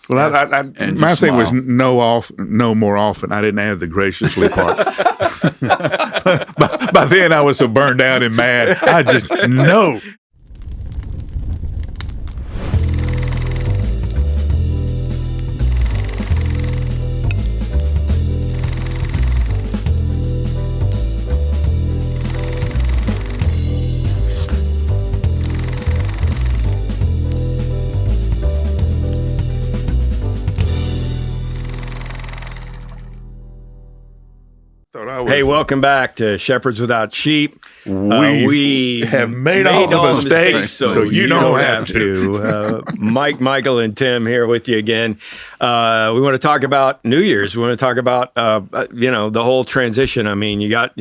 Well, And my just thing was smile. no more often. I didn't add the graciously part. By then, I was so burned out and mad. I just no. Hey, welcome back to Shepherds Without Sheep. We have made all the mistakes, so you don't have to. Michael, and Tim here with you again. We want to talk about New Year's. We want to talk about, the whole transition. I mean, you got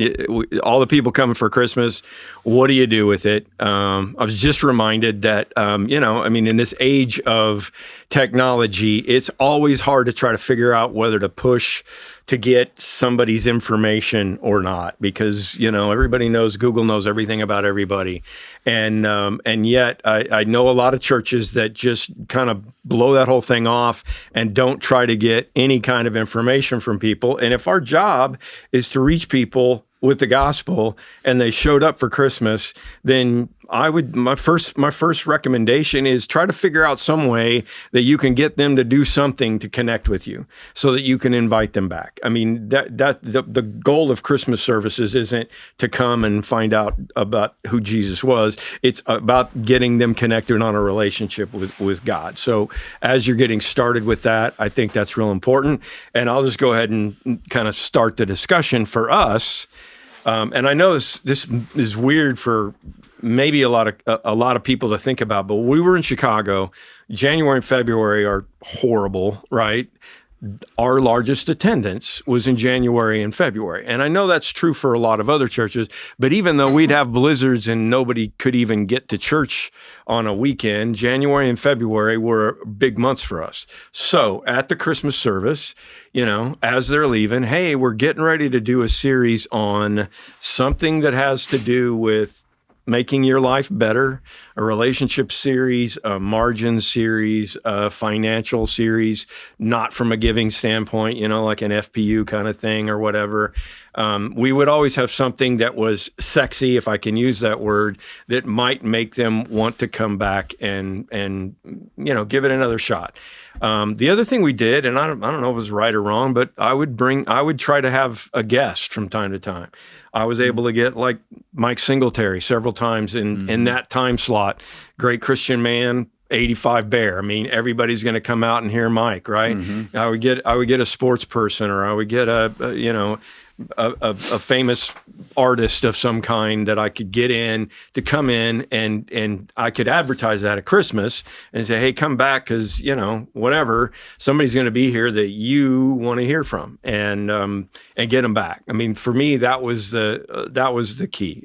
all the people coming for Christmas. What do you do with it? I was just reminded that, in this age of technology, it's always hard to try to figure out whether to push to get somebody's information or not, because, everybody knows Google knows everything about everybody. And yet I know a lot of churches that just kind of blow that whole thing off and don't try to get any kind of information from people. And if our job is to reach people with the gospel and they showed up for Christmas, then my first recommendation is try to figure out some way that you can get them to do something to connect with you so that you can invite them back. I mean, the goal of Christmas services isn't to come and find out about who Jesus was. It's about getting them connected on a relationship with God. So as you're getting started with that, I think that's real important. And I'll just go ahead and kind of start the discussion for us. And I know this is weird for maybe a lot of people to think about, but we were in Chicago. January and February are horrible, right? Our largest attendance was in January and February. And I know that's true for a lot of other churches, but even though we'd have blizzards and nobody could even get to church on a weekend, January and February were big months for us. So at the Christmas service, as they're leaving, hey, we're getting ready to do a series on something that has to do with making your life better, a relationship series, a margin series, a financial series, not from a giving standpoint, like an FPU kind of thing or whatever. We would always have something that was sexy, if I can use that word, that might make them want to come back and give it another shot. The other thing we did, and I don't know if it was right or wrong, but I would try to have a guest from time to time. I was able to get like Mike Singletary several times in that time slot. Great Christian man, 85 Bear. I mean, everybody's going to come out and hear Mike, right? Mm-hmm. I would get a sports person, or I would get a famous artist of some kind that I could get in to come in, and I could advertise that at Christmas and say, hey, come back because, whatever, somebody's going to be here that you want to hear from, and get them back. I mean, for me, that was the key.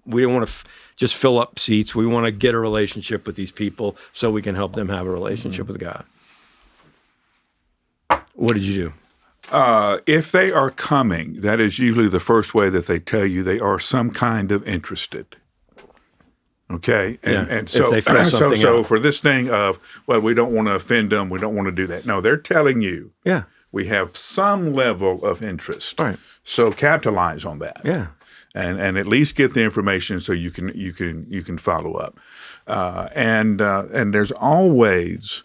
We don't want to just fill up seats. We want to get a relationship with these people so we can help them have a relationship with God. What did you do? If they are coming, that is usually the first way that they tell you they are some kind of interested. Okay, and so if they feel something out. For this thing of, well, we don't want to offend them, we don't want to do that. No, they're telling you, we have some level of interest. Right. So capitalize on that. Yeah. And at least get the information so you can follow up. And there's always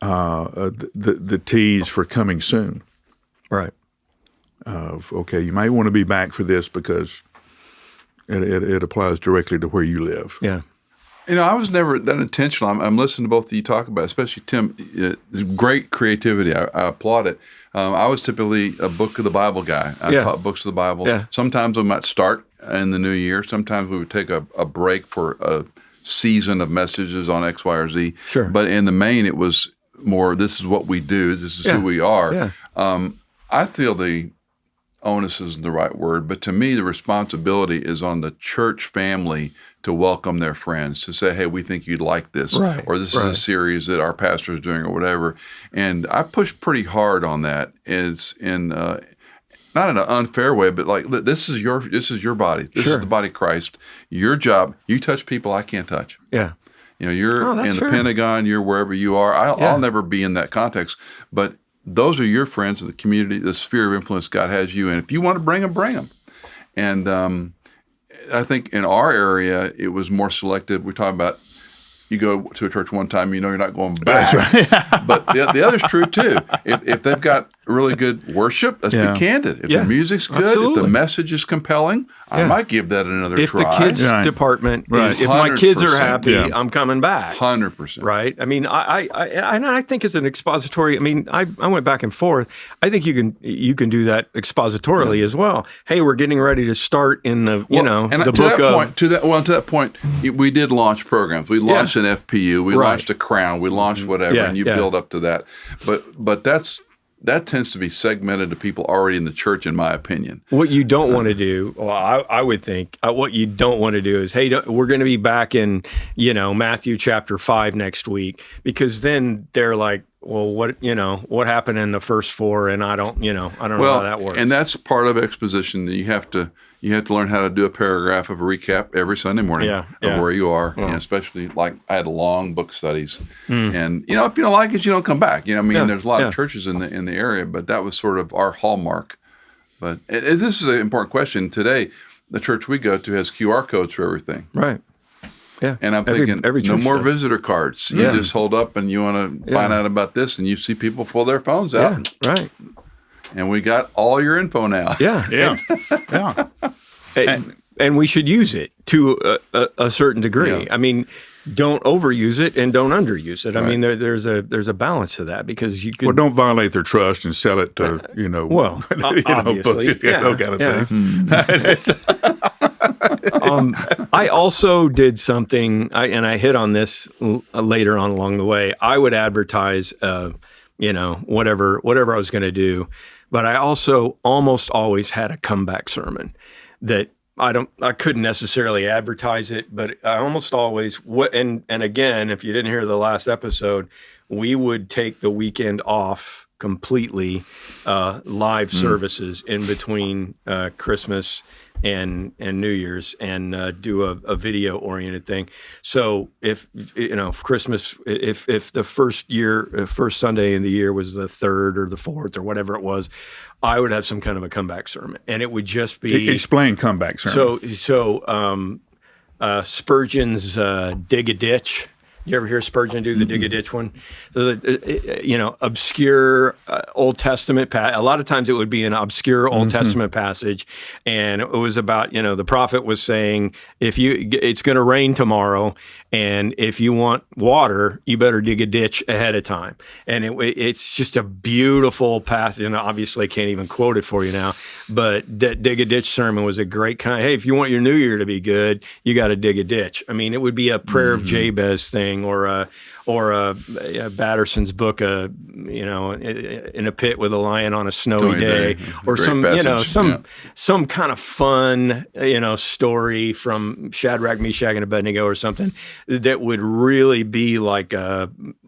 the tease for coming soon. Right. Okay, you might want to be back for this because it applies directly to where you live. Yeah. I was never that intentional. I'm listening to both of you talk about it, especially Tim. Great creativity. I applaud it. I was typically a book of the Bible guy. I taught books of the Bible. Yeah. Sometimes we might start in the new year. Sometimes we would take a break for a season of messages on X, Y, or Z. Sure. But in the main, it was more, this is what we do. This is who we are. Yeah. I feel the onus isn't the right word, but to me, the responsibility is on the church family to welcome their friends, to say, hey, we think you'd like this, or this is a series that our pastor is doing, or whatever. And I push pretty hard on that. It's in not in an unfair way, but like, this is your body. This is the body of Christ. Your job, you touch people I can't touch. Yeah. You're in the Pentagon, you're wherever you are. I'll never be in that context, but those are your friends in the community, the sphere of influence God has you in. If you want to bring them, bring them. And I think in our area, it was more selective. We talk about you go to a church one time, you're not going back. That's right. But the other's true too. If they've got really good worship, let's be candid. If the music's good, if the message is compelling, I might give that another try. If the kids department, if my kids are happy, I'm coming back. 100%. Right? I mean, I think as an expository, I mean, I went back and forth. I think you can do that expositorily as well. Hey, we're getting ready to start in the the book of to that point, we did launch programs. We launched an FPU, we launched a Crown, we launched whatever, and you build up to that. But that tends to be segmented to people already in the church, in my opinion. What you don't want to do, I would think, what you don't want to do is, hey, we're going to be back in, Matthew chapter 5 next week, because then they're like, well, what happened in the first 4, and I don't know how that works. And that's part of exposition. You have to learn how to do a paragraph of a recap every Sunday morning of where you are, especially like I had long book studies. And, if you don't like it, you don't come back. There's a lot of churches in the area, but that was sort of our hallmark. But this is an important question. Today, the church we go to has QR codes for everything. Right. Yeah. And I'm thinking, no more visitor cards. You just hold up and you want to find out about this, and you see people pull their phones out. Yeah, right. And we got all your info now. Yeah. And we should use it to a certain degree. Yeah. I mean, don't overuse it and don't underuse it. I mean, there's a balance to that, because you could. Well, don't violate their trust and sell it to obviously, books, those kind of things. I also did something, and I hit on this later on along the way. I would advertise, whatever I was going to do, but I also almost always had a comeback sermon that I couldn't necessarily advertise it, but I almost always and again, if you didn't hear the last episode, we would take the weekend off completely, live services in between Christmas and New Year's, and do a video oriented thing. So if Christmas, if the first Sunday in the year was the 3rd or the 4th or whatever it was, I would have some kind of a comeback sermon, and it would just be explain comeback sermon. So Spurgeon's Dig a Ditch. You ever hear Spurgeon do the Dig a Ditch one? Obscure Old Testament. A lot of times it would be an obscure Old Testament passage, and it was about, the prophet was saying, it's going to rain tomorrow, and if you want water, you better dig a ditch ahead of time. And it's just a beautiful passage, and obviously I can't even quote it for you now, but that Dig a Ditch sermon was a great kind. Hey, if you want your New Year to be good, you got to dig a ditch. I mean, it would be a prayer of Jabez thing, or a Batterson's book, in a pit with a lion on a snowy day, or some kind of fun, story from Shadrach, Meshach, and Abednego or something that would really be like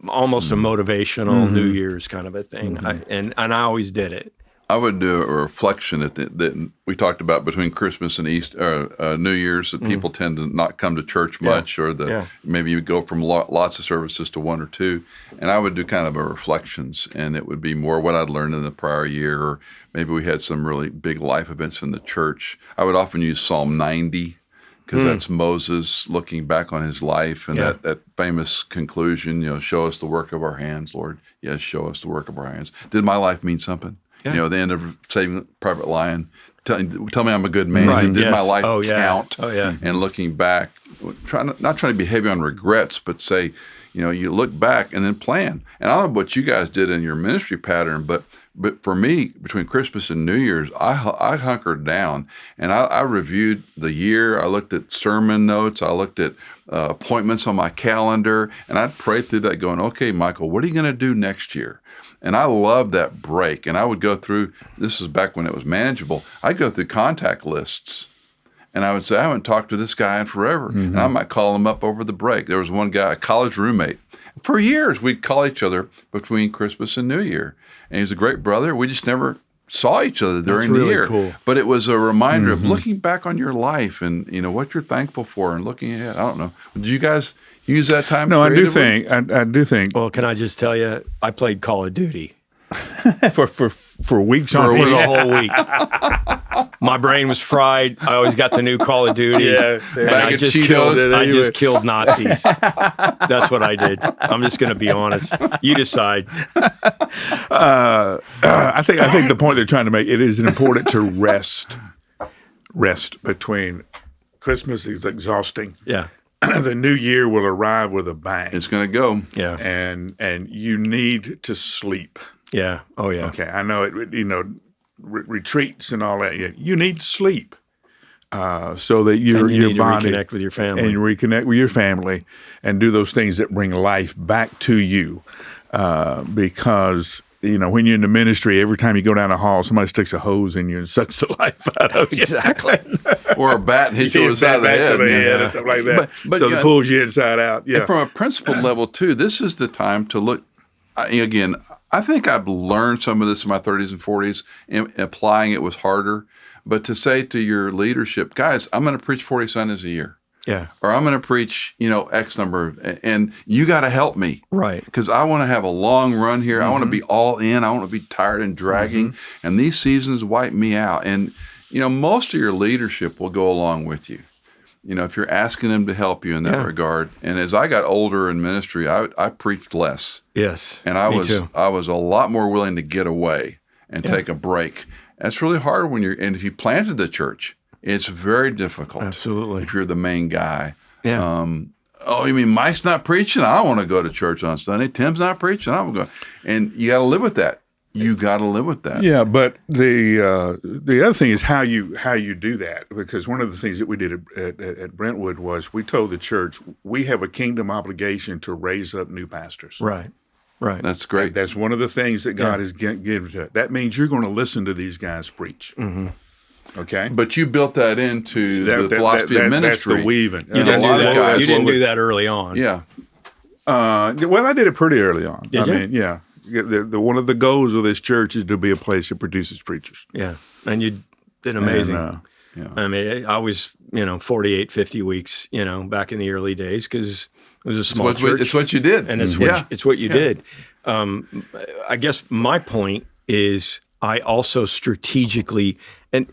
almost a motivational New Year's kind of a thing. And I always did it. I would do a reflection that we talked about between Christmas and New Year's, that people tend to not come to church much, or maybe you go from lots of services to 1 or 2. And I would do kind of a reflections, and it would be more what I'd learned in the prior year, or maybe we had some really big life events in the church. I would often use Psalm 90, because that's Moses looking back on his life, and that famous conclusion, show us the work of our hands, Lord. Yes, show us the work of our hands. Did my life mean something? The end of Saving Private Ryan, tell me I'm a good man. Right, Did my life count? Oh, yeah. And looking back, not trying to be heavy on regrets, but say, you look back and then plan. And I don't know what you guys did in your ministry pattern, but for me, between Christmas and New Year's, I hunkered down, and I reviewed the year. I looked at sermon notes. I looked at appointments on my calendar, and I'd pray through that going, okay, Michael, what are you going to do next year? And I loved that break. And I would go through, this is back when it was manageable, I'd go through contact lists. And I would say, I haven't talked to this guy in forever. And I might call him up over the break. There was one guy, a college roommate. For years, we'd call each other between Christmas and New Year. And he was a great brother. We just never saw each other during the year. Cool. But it was a reminder of looking back on your life and, what you're thankful for and looking ahead. I don't know. Did you guys use that time? No, creatively? I do think Well, can I just tell you, I played Call of Duty for weeks for on end. the whole week. My brain was fried. I always got the new Call of Duty. Yeah, and Bag I of just Cheetos. killed Nazis. That's what I did. I'm just going to be honest. You decide. I think the point they're trying to make, it is important to rest between Christmas is exhausting. Yeah. The new year will arrive with a bang. It's going to go. Yeah. And you need to sleep. Yeah. Oh, yeah. Okay, I know it. Retreats and all that. You need sleep so that your need to body reconnect with your family. and reconnect with your family and do those things that bring life back to you. Because when you're in the ministry, every time you go down the hall, somebody sticks a hose in you and sucks the life out of you. Exactly. Or a bat and hits you on the side of the back head. to the head Yeah. and stuff like that. But So it pulls you inside out. Yeah. And from a principled level, too, this is the time to look. Again, I think I've learned some of this in my 30s and 40s, and applying it was harder. But to say to your leadership, guys, I'm going to preach 40 Sundays a year. Yeah. Or I'm going to preach, X number, and you got to help me. Right. Because I want to have a long run here. I want to be all in. I want to be tired and dragging. And these seasons wipe me out. And, most of your leadership will go along with you. If you're asking them to help you in that regard. And as I got older in ministry, I preached less. Yes. And I too. was a lot more willing to get away and take a break. That's really hard and if you planted the church, it's very difficult. Absolutely. If you're the main guy. Yeah. You mean Mike's not preaching? I don't want to go to church on Sunday. Tim's not preaching. I don't want to go. And you got to live with that. You got to live with that. Yeah, but the other thing is how you do that, because one of the things that we did at Brentwood was we told the church we have a kingdom obligation to raise up new pastors. Right. Right. That's great. That's one of the things that God has given to us. That means you're going to listen to these guys preach. Mm-hmm. Okay, but you built that into the philosophy of ministry. That's the weaving. You didn't do that early on. Yeah. Well, I did it pretty early on. Did you? mean, yeah. The one of the goals of this church is to be a place that produces preachers. Yeah, and you did amazing. And, I mean, I was 48, 50 weeks, back in the early days because it was a small church. It's what you did, and it's what you did. I guess my point is I also strategically and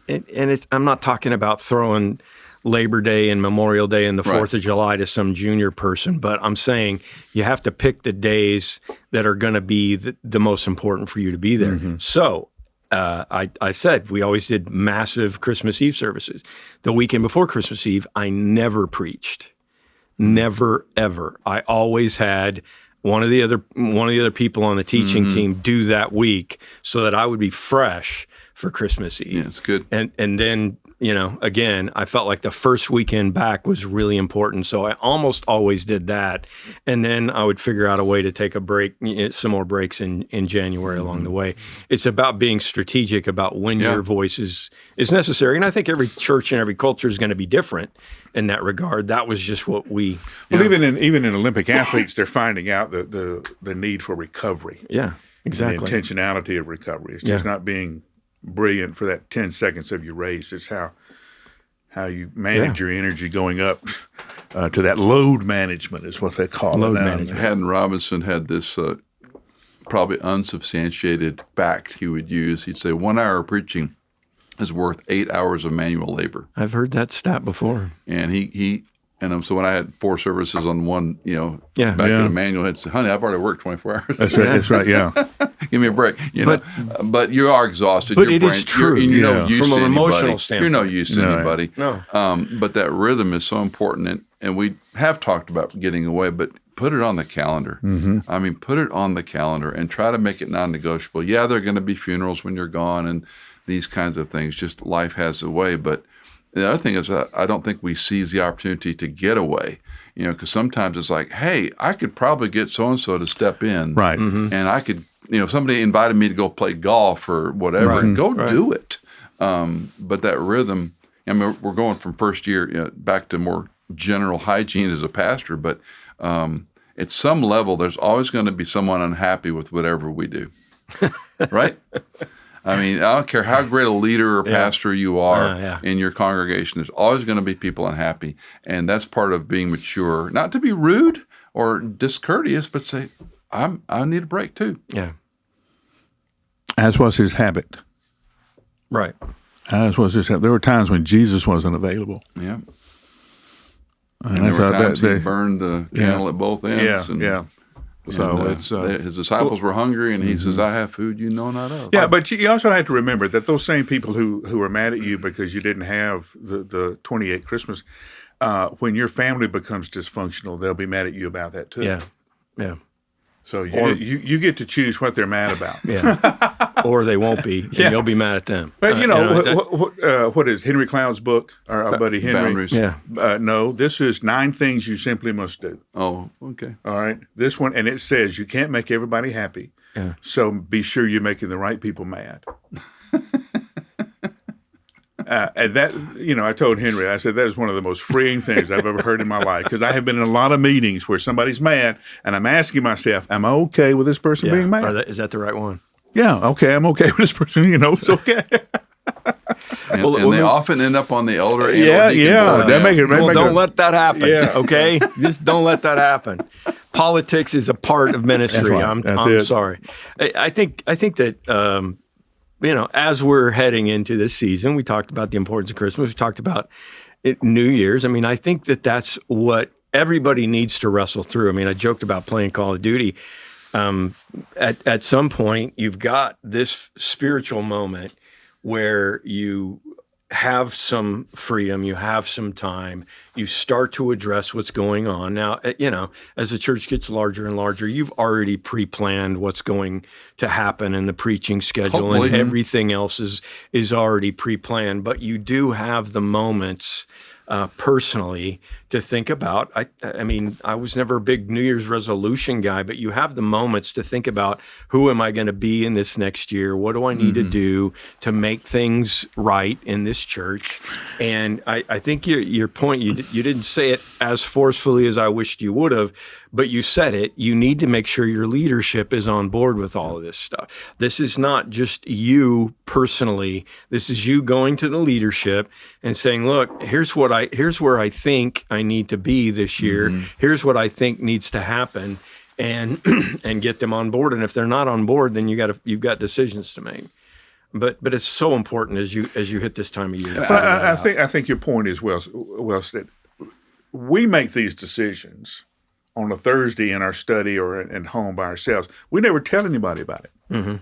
I'm not talking about throwing Labor Day and Memorial Day and the 4th of July to some junior person, but I'm saying you have to pick the days that are going to be the most important for you to be there. Mm-hmm. So I said we always did massive Christmas Eve services. The weekend before Christmas Eve, I never preached. Never, ever. I always had one of the other people on the teaching team do that week so that I would be fresh for Christmas Eve. Yeah, it's good. And then, again, I felt like the first weekend back was really important. So I almost always did that. And then I would figure out a way to take a break, some more breaks in January along the way. It's about being strategic about when your voice is necessary. And I think every church and every culture is going to be different in that regard. That was just what we... Well, even in Olympic athletes, they're finding out the need for recovery. Yeah, exactly. The intentionality of recovery. It's just not being brilliant for that 10 seconds of your race. It's how you manage your energy going up to that load management is what they call load it now. management. Haddon Robinson had this probably unsubstantiated fact he would use. He'd say 1 hour of preaching is worth 8 hours of manual labor. I've heard that stat before. And so when I had 4 services on one, back in the manual, I'd say, honey, I've already worked 24 hours. That's right, yeah. Give me a break. But you are exhausted. But it is true. You're no use from to an anybody. emotional standpoint. You're no use to anybody. No. But that rhythm is so important. And we have talked about getting away, but put it on the calendar. Mm-hmm. I mean, put it on the calendar and try to make it non-negotiable. Yeah, there are going to be funerals when you're gone and these kinds of things. Just life has a way. But the other thing is I don't think we seize the opportunity to get away, because sometimes it's like, hey, I could probably get so-and-so to step in. Right. Mm-hmm. And I could, if somebody invited me to go play golf or whatever, do it. But that rhythm, I mean, we're going from first year back to more general hygiene as a pastor, but at some level, there's always going to be someone unhappy with whatever we do, right? I mean, I don't care how great a leader or pastor you are in your congregation. There's always going to be people unhappy, and that's part of being mature. Not to be rude or discourteous, but say, I need a break too. Yeah. As was his habit. Right. As was his habit. There were times when Jesus wasn't available. Yeah. And there were times he burned the candle at both ends. So his disciples were hungry, and he says, "I have food you know not of." Yeah, but you also have to remember that those same people who are mad at you because you didn't have the 28 Christmas, when your family becomes dysfunctional, they'll be mad at you about that too. Yeah, yeah. So you get to choose what they're mad about. Yeah. Or they won't be, and you'll be mad at them. But what is Henry Cloud's book, our buddy Henry? Boundaries. Yeah. No, this is 9 things you simply must do. Oh, okay. All right. This one, and it says you can't make everybody happy. Yeah. So be sure you're making the right people mad. And that, I told Henry, I said, that is one of the most freeing things I've ever heard in my life, because I have been in a lot of meetings where somebody's mad, and I'm asking myself, am I okay with this person being mad? Is that the right one? Yeah, okay, I'm okay with this person, it's okay. And they often end up on the elder and Don't let that happen, okay? Just don't let that happen. Politics is a part of ministry. Right. I'm sorry. I think that as we're heading into this season, we talked about the importance of Christmas. We talked about New Year's. I mean, I think that that's what everybody needs to wrestle through. I mean, I joked about playing Call of Duty. At some point, you've got this spiritual moment where you have some freedom, you have some time, you start to address what's going on. Now, as the church gets larger and larger, you've already pre-planned what's going to happen in the preaching schedule. Hopefully. And everything else is already pre-planned, but you do have the moments personally to think about. I mean, I was never a big New Year's resolution guy, but you have the moments to think about, who am I going to be in this next year? What do I need to do to make things right in this church? And I think your point, you didn't say it as forcefully as I wished you would have, but you said it. You need to make sure your leadership is on board with all of this stuff. This is not just you personally. This is you going to the leadership and saying, look, here's where I think I need to be this year. Here's what I think needs to happen, and get them on board. And if they're not on board, then you've got decisions to make. But it's so important as you hit this time of year. I think your point is well said. We make these decisions on a Thursday in our study or at home by ourselves. We never tell anybody about it. Mm-hmm.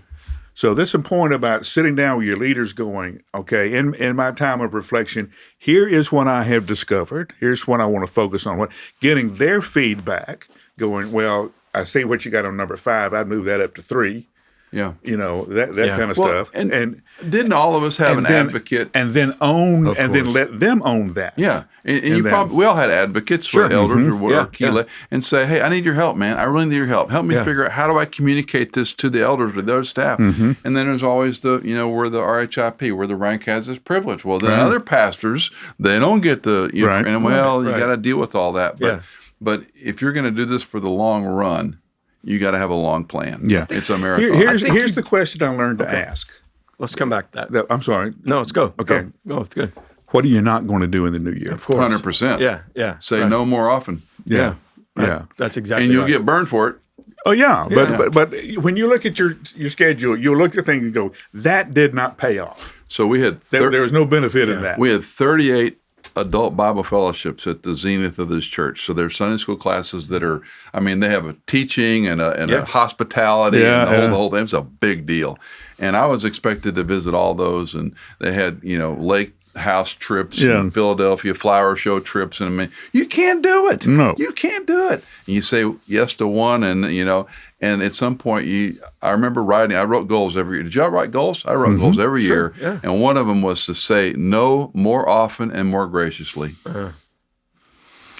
So this is a point about sitting down with your leaders going, okay, in my time of reflection, here is what I have discovered. Here's what I want to focus on. Getting their feedback, going, well, I see what you got on number 5. I'd move that up to 3. Yeah. That kind of stuff. And didn't all of us have an advocate? And then let them own that. Yeah. And we all had advocates for elders or and say, hey, I need your help, man. I really need your help. Help me figure out, how do I communicate this to the elders or the other staff? And then there's always where the RHIP, where the rank has this privilege. Well, then other pastors, they don't get the, you got to deal with all that. But if you're going to do this for the long run, you got to have a long plan. Yeah. It's a marathon. Here's the question I learned to ask. Let's come back to that. I'm sorry. No, let's go. Okay. Go. It's good. What are you not going to do in the new year? Of course. 100%. Yeah. Say no more often. Yeah. That's exactly right. And you'll get burned for it. Oh, yeah. But when you look at your schedule, you'll look at things and go, that did not pay off. So we had... There was no benefit in that. We had 38 adult Bible fellowships at the zenith of this church. So there's Sunday school classes that are, they have a teaching and a hospitality and the whole thing. It's a big deal. And I was expected to visit all those, and they had, lake house trips in Philadelphia, flower show trips. And you can't do it. No. You can't do it. And you say yes to one, and, and at some point, I remember I wrote goals every year. Did y'all write goals? I wrote goals every year. Yeah. And one of them was to say no more often and more graciously. Well,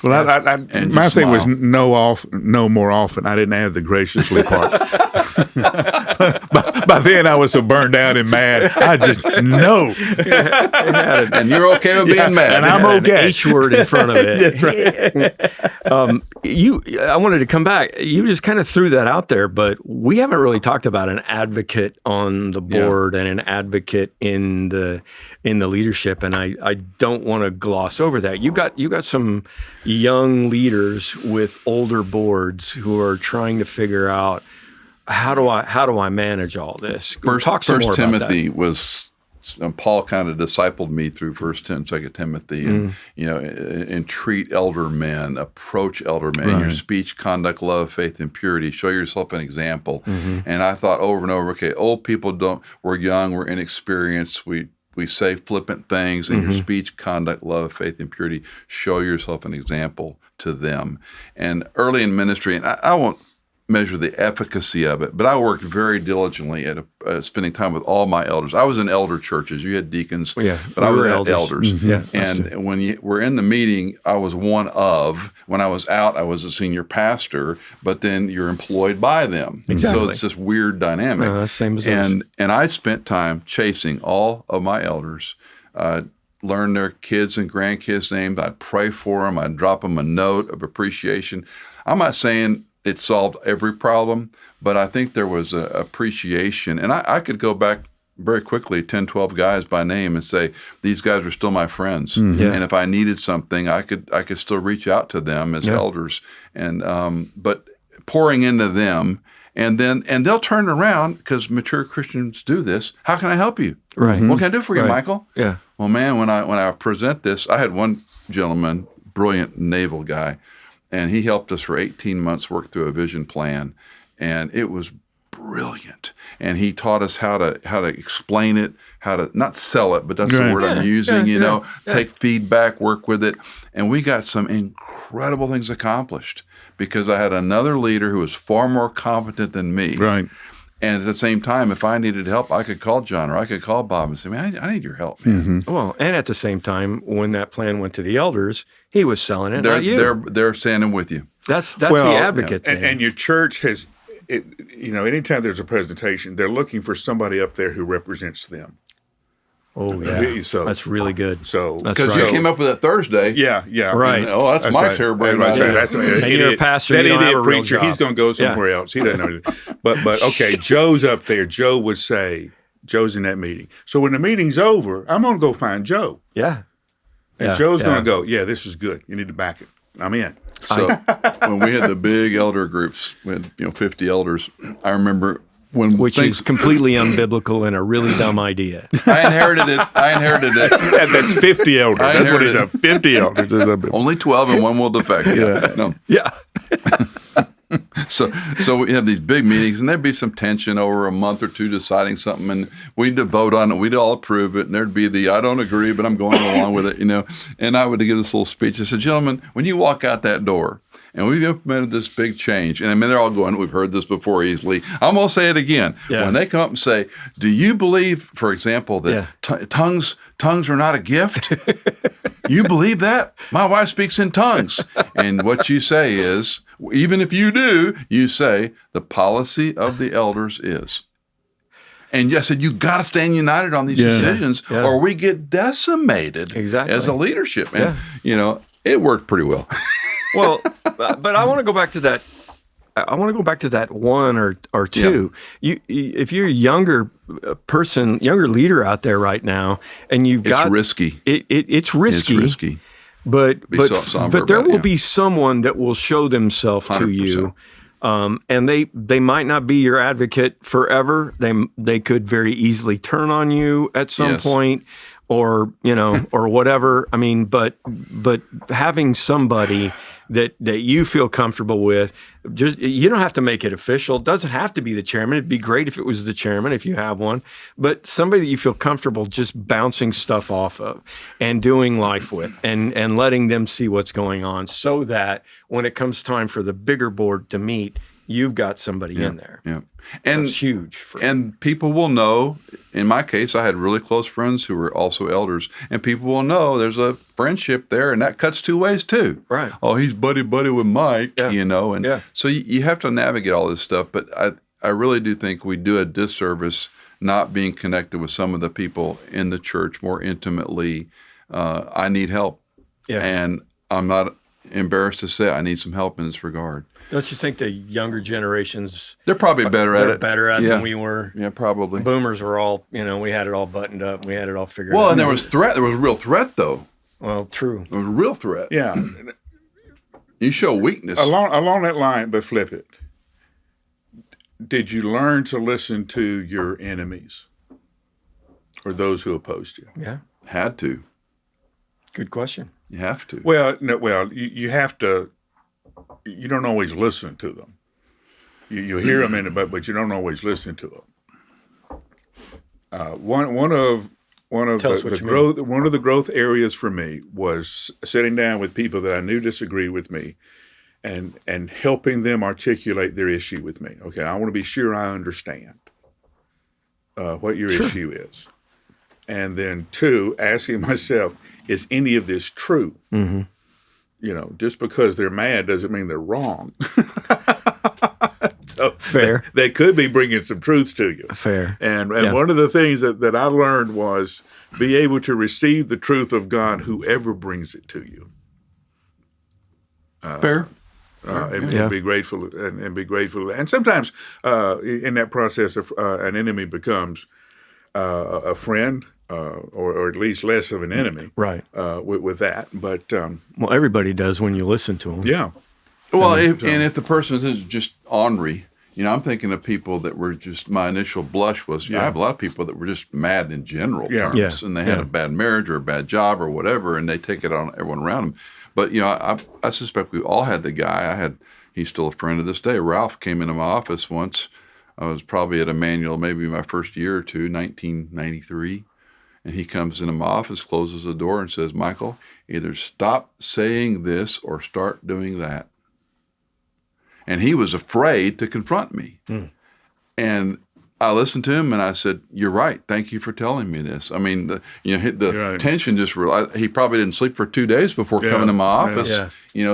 my thing was no more often. I didn't add the graciously part. By then, I was so burned out and mad. I just no. And you're okay with being mad, and I'm okay. An H word in front of it. That's right. I wanted to come back. You just kind of threw that out there, but we haven't really talked about an advocate on the board and an advocate in the leadership. And I don't want to gloss over that. You got some young leaders with older boards who are trying to figure out how do I manage all this. Talk some more Timothy about that. was. Paul kind of discipled me through 1 and 2 Timothy, and and treat elder men, approach elder men, your speech, conduct, love, faith, and purity. Show yourself an example. And I thought over and over, okay, old people we're young, we're inexperienced, we say flippant things, and your speech, conduct, love, faith, and purity. Show yourself an example to them. And early in ministry, and I won't measure the efficacy of it, but I worked very diligently at spending time with all my elders. I was in elder churches. You had deacons, but I was at elders. And when you were in the meeting, I was one of. When I was out, I was a senior pastor, but then you're employed by them. Exactly. So it's this weird dynamic. Same as us. And I spent time chasing all of my elders, learn their kids' and grandkids' names. I'd pray for them. I'd drop them a note of appreciation. I'm not saying it solved every problem, but I think there was an appreciation. And I could go back very quickly, 10, 12 guys by name and say, these guys are still my friends. And if I needed something, I could still reach out to them as elders. And but pouring into them, and they'll turn around, because mature Christians do this. How can I help you? Right. What can I do for you, Michael? Yeah. Well, man, when I present this, I had one gentleman, brilliant naval guy, and he helped us for 18 months work through a vision plan, and it was brilliant. And he taught us how to explain it, how to not sell it, but that's the word I'm using. Take feedback, work with it, and we got some incredible things accomplished because I had another leader who was far more competent than me. Right. And at the same time, if I needed help, I could call John or I could call Bob and say, man, I need your help, man. Well, and at the same time, when that plan went to the elders, he was selling it, not you. They're standing with you. That's the advocate thing. And your church has, anytime there's a presentation, they're looking for somebody up there who represents them. Oh, yeah. So that's really good. So because you came up with it Thursday. Yeah. Right. That's Mike's hair brain. That's and you're a pastor. That you don't have idiot a real preacher, job. he's going to go somewhere else. He doesn't know anything. But okay, Joe's up there. Joe would say, Joe's in that meeting. So when the meeting's over, I'm going to go find Joe. Yeah. And Joe's going to go, yeah, this is good. You need to back it. I'm in. So when we had the big elder groups, we had 50 elders. I remember which is completely unbiblical and a really dumb idea. I inherited it. That's 50 elders. That's what he's done. 50 elders. Only 12 and one will defect. Yeah. So we have these big meetings, and there'd be some tension over a month or two deciding something, and we'd vote on it. We'd all approve it, and there'd be I don't agree, but I'm going along with it, And I would give this little speech. I said, gentlemen, when you walk out that door, and we've implemented this big change, and they're all going, we've heard this before easily. I'm going to say it again. Yeah. When they come up and say, do you believe, for example, that tongues are not a gift? You believe that? My wife speaks in tongues. And what you say is, even if you do, you say, the policy of the elders is. And I said, you got to stand united on these decisions, or we get decimated as a leadership. And, it worked pretty well. Well, but I want to go back to that. I want to go back to that one or two. Yeah. If you're a younger person, younger leader out there right now, and it's risky. It's risky. It's risky. But there will be someone that will show themselves 100%. To you, and they might not be your advocate forever. They could very easily turn on you at some point. Or or whatever. I mean, but having somebody that you feel comfortable with, you don't have to make it official. It doesn't have to be the chairman. It'd be great if it was the chairman, if you have one. But somebody that you feel comfortable just bouncing stuff off of and doing life with, and letting them see what's going on, so that when it comes time for the bigger board to meet, you've got somebody in there. Yeah. And that's huge. And people will know, in my case, I had really close friends who were also elders, and people will know there's a friendship there, and that cuts two ways too. Right. Oh, he's buddy with Mike, and so you have to navigate all this stuff. But I really do think we do a disservice not being connected with some of the people in the church more intimately. I need help. Yeah. And I'm not embarrassed to say I need some help in this regard. Don't you think the younger generations, They're probably better at they're it. better at it than we were? Yeah, probably. Boomers were all, we had it all buttoned up. We had it all figured out. Well, and there was threat. There was a real threat, though. Well, true. There was a real threat. Yeah. You show weakness. Along that line, but flip it. Did you learn to listen to your enemies or those who opposed you? Yeah. Had to. Good question. You have to. Well, no, you have to. You don't always listen to them. You hear them in it, but you don't always listen to them. One of the growth areas for me was sitting down with people that I knew disagreed with me, and helping them articulate their issue with me. Okay, I want to be sure I understand what your issue is, and then 2, asking myself, is any of this true? Mm-hmm. Just because they're mad doesn't mean they're wrong. So fair. They could be bringing some truth to you. Fair. And one of the things that I learned was be able to receive the truth of God, whoever brings it to you. Fair. And be grateful and be grateful. And sometimes in that process, an enemy becomes a friend. Or at least less of an enemy, right? With that, but well, everybody does when you listen to them. Yeah. Well, if the person is just ornery, I'm thinking of people that were just. My initial blush was, I have a lot of people that were just mad in general terms, and they had a bad marriage or a bad job or whatever, and they take it on everyone around them. But I suspect we all had the guy. He's still a friend to this day. Ralph came into my office once. I was probably at Emmanuel, maybe my first year or two, 1993. And he comes into my office, closes the door, and says, Michael, either stop saying this or start doing that. And he was afraid to confront me. And I listened to him, and I said, you're right. Thank you for telling me this. I mean, the tension just realized he probably didn't sleep for 2 days before coming to my office,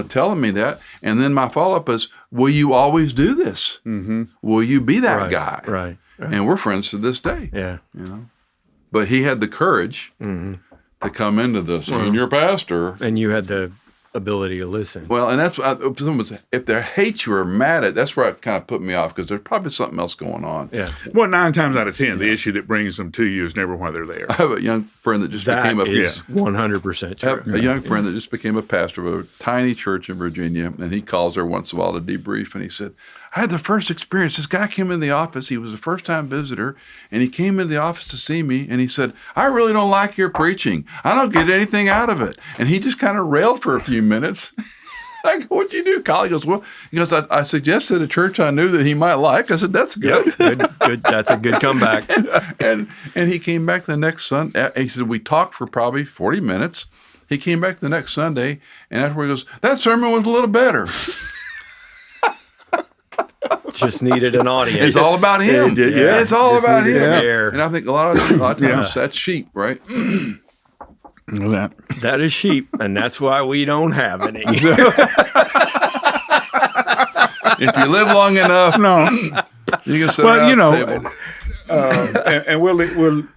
telling me that. And then my follow-up is, will you always do this? Mm-hmm. Will you be that guy? Right. And we're friends to this day. Yeah. But he had the courage to come into the senior pastor. And you had the ability to listen. Well, and that's if they hate you or mad at, that's where it kind of put me off, because there's probably something else going on. Yeah. Well, 9 times out of 10, the issue that brings them to you is never why they're there. I have a young friend that just became 100% true. I have a young friend that just became a pastor of a tiny church in Virginia, and he calls her once in a while to debrief, and he said, I had the first experience. This guy came in the office. He was a first-time visitor, and he came into the office to see me, and he said, I really don't like your preaching. I don't get anything out of it. And he just kind of railed for a few minutes. I go, what'd you do, Kyle? He goes, I suggested a church I knew that he might like. I said, that's good. Yep, good. That's a good comeback. and he came back the next Sunday. He said, we talked for probably 40 minutes. He came back the next Sunday, and afterward he goes, that sermon was a little better. Just needed an audience. It's all about him. It's all about him. Yeah. And I think a lot of times that's sheep, right? That is sheep, and that's why we don't have any. If you live long enough, you can sit around the table. And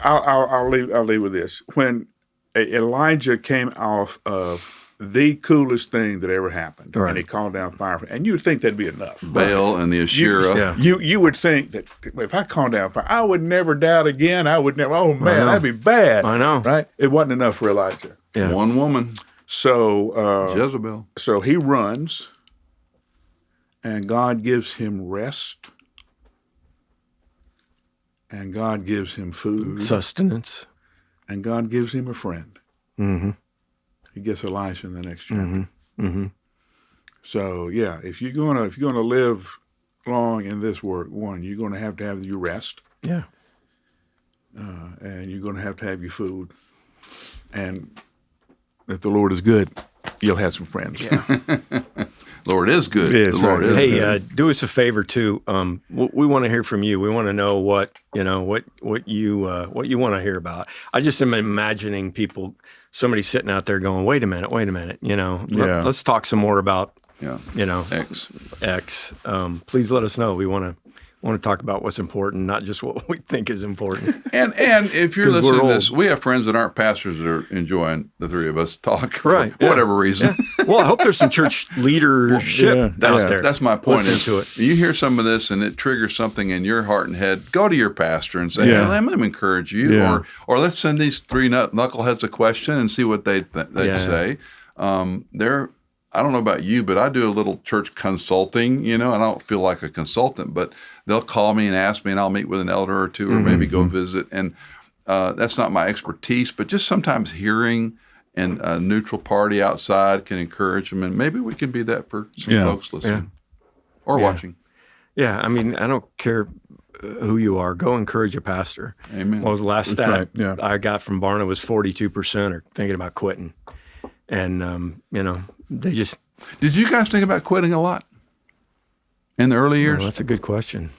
I'll leave with this. When Elijah came off of the coolest thing that ever happened, and he called down fire, and you would think that'd be enough. Baal and the Asherah. You would think that if I called down fire, I would never doubt again. I would never. Oh man, that'd be bad. I know, right? It wasn't enough for Elijah. Yeah. One woman. So Jezebel. So he runs, and God gives him rest, and God gives him food, sustenance, and God gives him a friend. Mm-hmm. He gets Elisha in the next chapter. Mm-hmm. Mm-hmm. So if you're gonna live long in this work, one, you're gonna have your rest. Yeah. And you're gonna have your food. And if the Lord is good, you'll have some friends. Yeah. Lord is good. Yes, the Lord is good. Do us a favor too. We want to hear from you. We want to know what you want to hear about. I just am imagining somebody sitting out there going, wait a minute. Let's talk some more about X. Please let us know. We want to talk about what's important, not just what we think is important. And if you're listening to this, we have friends that aren't pastors that are enjoying the three of us talk for whatever reason. Yeah. Well, I hope there's some church leadership out there. That's my point. Listen to it. You hear some of this and it triggers something in your heart and head, go to your pastor and say, hey, let me encourage you. Or let's send these three knuckleheads a question and see what they'd say. I don't know about you, but I do a little church consulting, I don't feel like a consultant, but they'll call me and ask me and I'll meet with an elder or two or maybe go visit. And that's not my expertise, but just sometimes hearing and a neutral party outside can encourage them. And maybe we can be that for some folks listening or watching. Yeah. I mean, I don't care who you are. Go encourage a pastor. Amen. What was the last stat I got from Barna was 42% are thinking about quitting. And, they just... Did you guys think about quitting a lot in the early years? Well, that's a good question.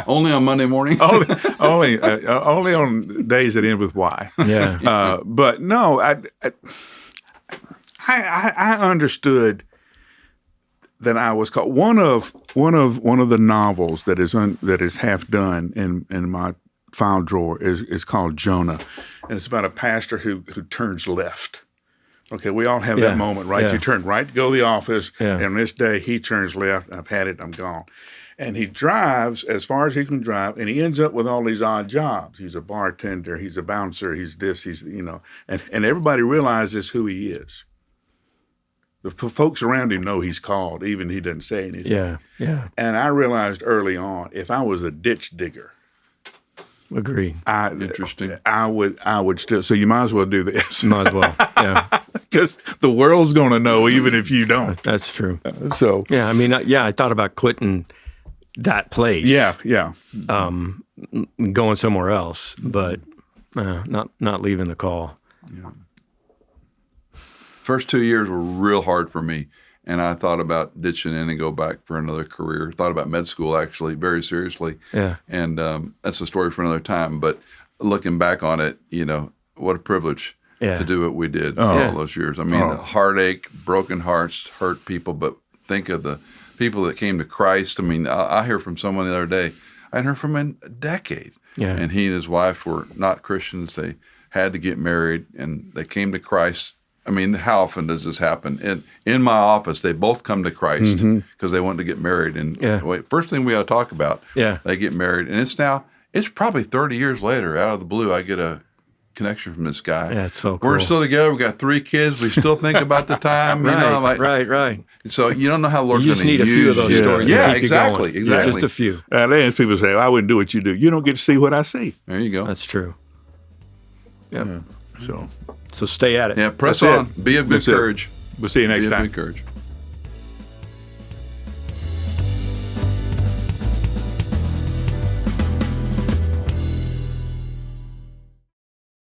Only on Monday morning? only on days that end with Y. Yeah. But no, I understood that I was called. One of the novels that is half done in my file drawer is called Jonah, and it's about a pastor who turns left. Okay, we all have that moment, right? You turn right to go to the office, and on this day he turns left. I've had it. I'm gone. And he drives as far as he can drive, and he ends up with all these odd jobs. He's a bartender. He's a bouncer. He's this. And everybody realizes who he is. The folks around him know he's called, even he doesn't say anything. Yeah. And I realized early on, if I was a ditch digger, agreed. Interesting. I would still. So you might as well do this. Might as well. Yeah. Because the world's going to know, even if you don't. That's true. So yeah, I mean, I thought about quitting that place. Yeah. Going somewhere else, but not leaving the call. Yeah. First 2 years were real hard for me, and I thought about ditching in and go back for another career. Thought about med school, actually, very seriously. Yeah. And that's a story for another time. But looking back on it, what a privilege to do what we did for all those years. I mean, the heartache, broken hearts, hurt people, but think of the people that came to Christ. I mean, I hear from someone the other day, I hadn't heard from him in a decade. Yeah. And he and his wife were not Christians. They had to get married, and they came to Christ. I mean, how often does this happen? In my office, they both come to Christ because they want to get married. And first thing we ought to talk about, they get married. And it's probably 30 years later, out of the blue, I get a connection from this guy. Yeah, it's so cool. We're still together. We got 3 kids. We still think about the time. Right. So you don't know how Lord's going to use you. You just need a few of those stories. Yeah, to keep exactly. Just a few. Then people say, I wouldn't do what you do. You don't get to see what I see. There you go. That's true. Yep. Yeah. So stay at it. Yeah, press on. Be of good courage. We'll see you next time. Be of good courage.